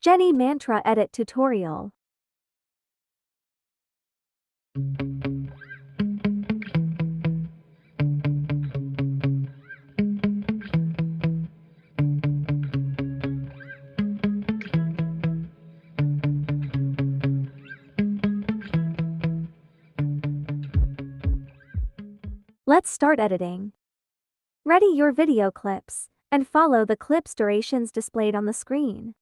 JENNIE Mantra Edit Tutorial. Let's start editing. Ready your video clips, and follow the clip's durations displayed on the screen.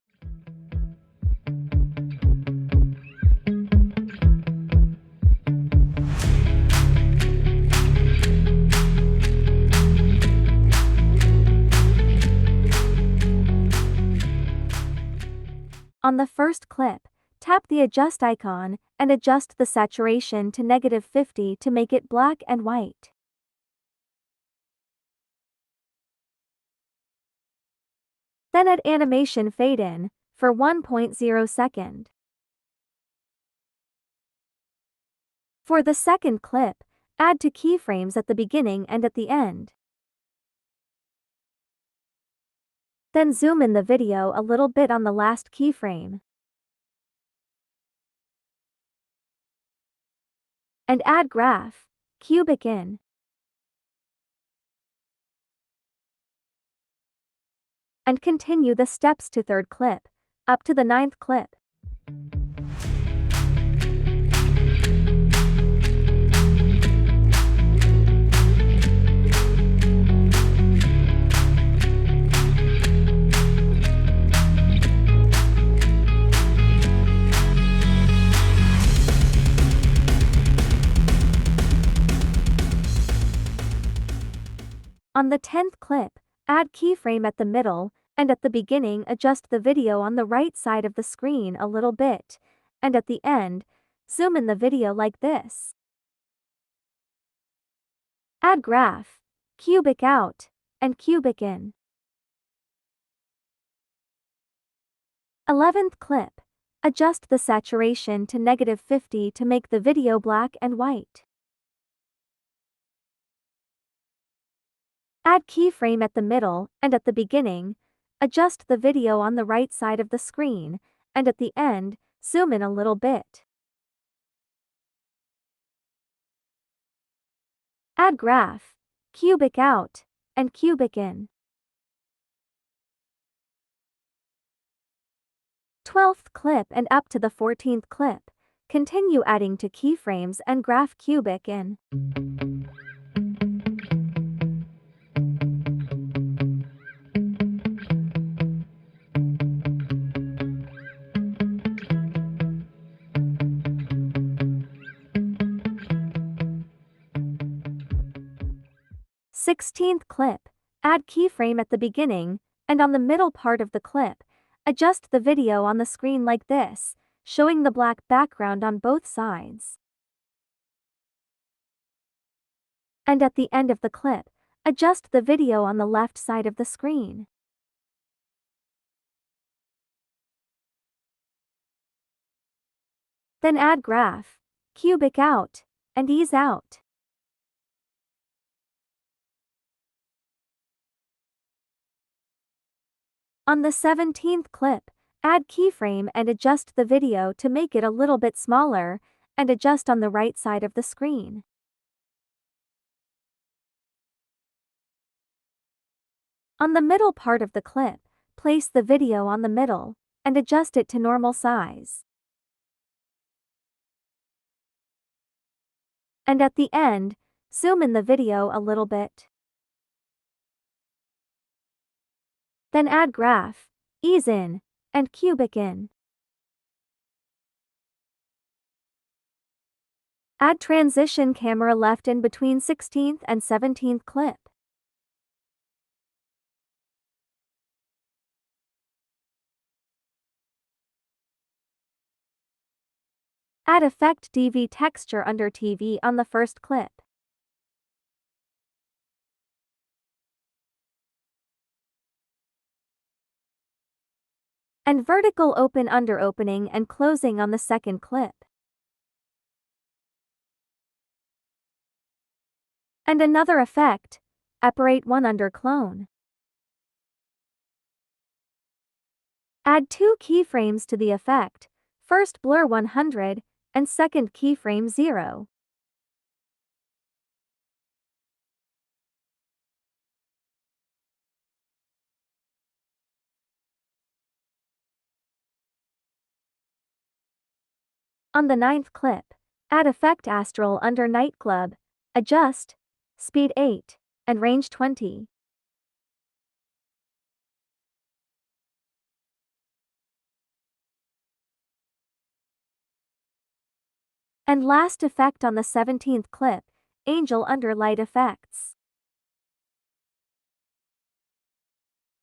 On the first clip, tap the adjust icon and adjust the saturation to -50 to make it black and white. Then add animation fade in for 1.0 second. For the second clip, add two keyframes at the beginning and at the end. Then zoom in the video a little bit on the last keyframe. And add graph, cubic in. And continue the steps to third clip, up to the ninth clip. On the 10th clip, add keyframe at the middle, and at the beginning adjust the video on the right side of the screen a little bit, and at the end, zoom in the video like this. Add graph, cubic out, and cubic in. 11th clip, adjust the saturation to -50 to make the video black and white. Add keyframe at the middle, and at the beginning, adjust the video on the right side of the screen, and at the end, zoom in a little bit. Add graph, cubic out, and cubic in. 12th clip and up to the 14th clip, continue adding to keyframes and graph cubic in. Sixteenth clip, add keyframe at the beginning, and on the middle part of the clip, adjust the video on the screen like this, showing the black background on both sides. And at the end of the clip, adjust the video on the left side of the screen. Then add graph, cubic out, and ease out. On the 17th clip, add keyframe and adjust the video to make it a little bit smaller, and adjust on the right side of the screen. On the middle part of the clip, place the video on the middle, and adjust it to normal size. And at the end, zoom in the video a little bit. Then add graph, ease in, and cubic in. Add transition camera left in between 16th and 17th clip. Add effect DV texture under TV on the first clip. And vertical open under opening and closing on the second clip. And another effect, apparate one under clone. Add 2 keyframes to the effect, first blur 100, and second keyframe 0. On the 9th clip, add effect astral under nightclub, adjust, speed 8, and range 20. And last effect on the 17th clip, angel under light effects.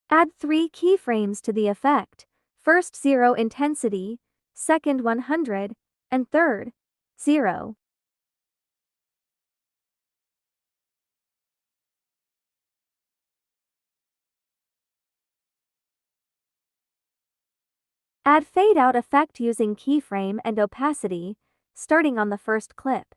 Add 3 keyframes to the effect, first 0 intensity, second 100, and third, 0. Add fade out effect using keyframe and opacity, starting on the first clip.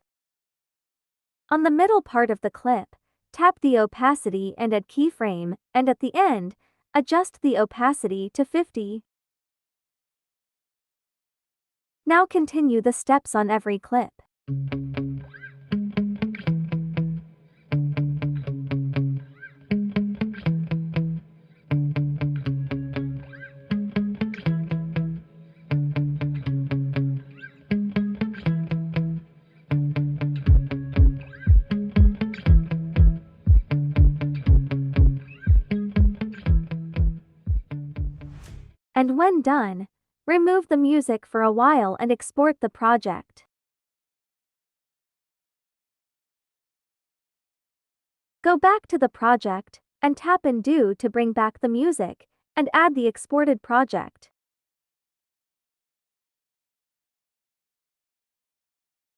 On the middle part of the clip, tap the opacity and add keyframe, and at the end, adjust the opacity to 50. Now continue the steps on every clip. And when done, remove the music for a while and export the project. Go back to the project, and tap Undo to bring back the music, and add the exported project.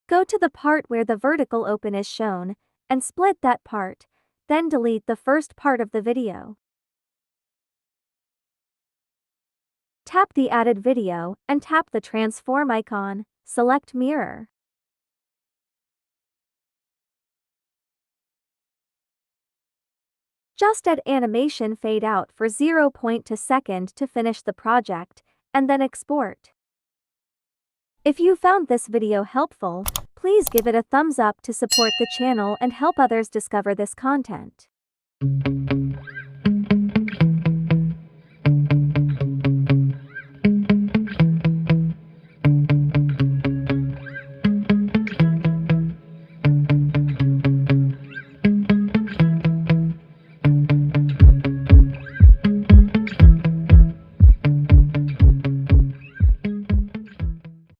Go to the part where the vertical open is shown, and split that part, then delete the first part of the video. Tap the added video, and tap the transform icon, select mirror. Just add animation fade out for 0.2 second to finish the project, and then export. If you found this video helpful, please give it a thumbs up to support the channel and help others discover this content.